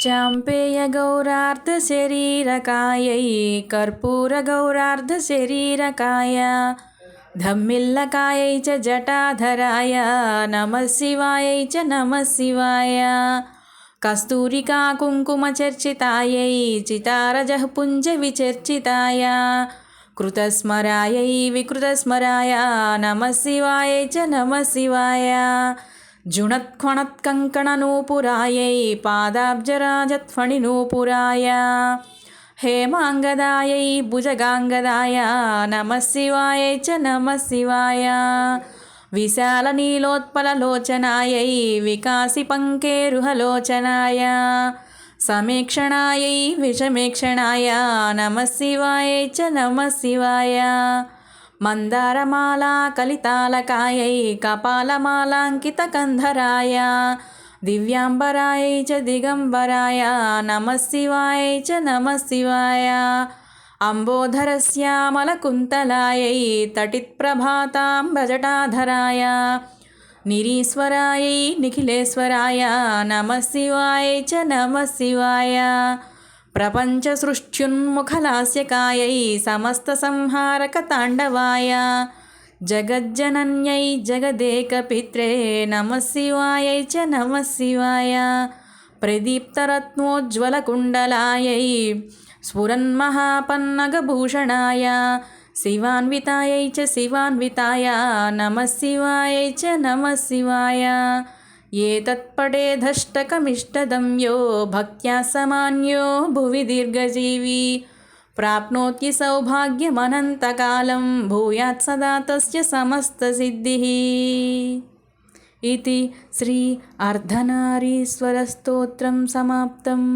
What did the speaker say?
चाम्पेयगौरार्धशरीरकायै कर्पूरगौरार्धशरीरकाय धम्मिल्लकायै च जटाधराय नमः शिवायै च नमः शिवाय कस्तूरिका कुङ्कुमचर्चितायै चितारजः पुञ्जविचर्चिताय कृतस्मरायै विकृतस्मराय नमः शिवायै च नमः शिवाय जुणत्खणत्कङ्कणनूपुरायै पादाब्जराजत्फणिनूपुराय हेमाङ्गदायै भुजगाङ्गदाय नमः शिवायै च नमः शिवाय विशालनीलोत्पललोचनायै विकासिपङ्केरुहलोचनाय समीक्षणायै विषमेक्षणाय नमः शिवायै च नमः शिवाय मंदारमाला कलितालकायै कपालमालाङ्कितकन्धराय दिव्यांबरायै च दिगंबराय नमः शिवायै च नमः शिवाय अम्बोधरस्यामलकुन्तलायै तटित्प्रभाताम्बजटाधराय निरीश्वरायै निखिलेश्वराय नमः शिवायै च नमः शिवाय प्रपञ्चसृष्ट्युन्मुखलास्यकायै समस्तसंहारकताण्डवाय जगज्जनन्यै जगदेकपित्रे नमः शिवायै च नमः शिवाय प्रदीप्तरत्नोज्ज्वलकुण्डलायै स्फुरन्महापन्नगभूषणाय शिवान्वितायै च शिवान्विताय नमः शिवायै च नमः शिवाय ये तत्पठेदष्टकमिष्टदं यो भक्त्या समान्यो भुवि दीर्घजीवी प्राप्नोति सौभाग्यमनन्तकालं भूयात् सदा तस्य समस्तसिद्धिः इति श्री अर्धनारीश्वरस्तोत्रं समाप्तम्।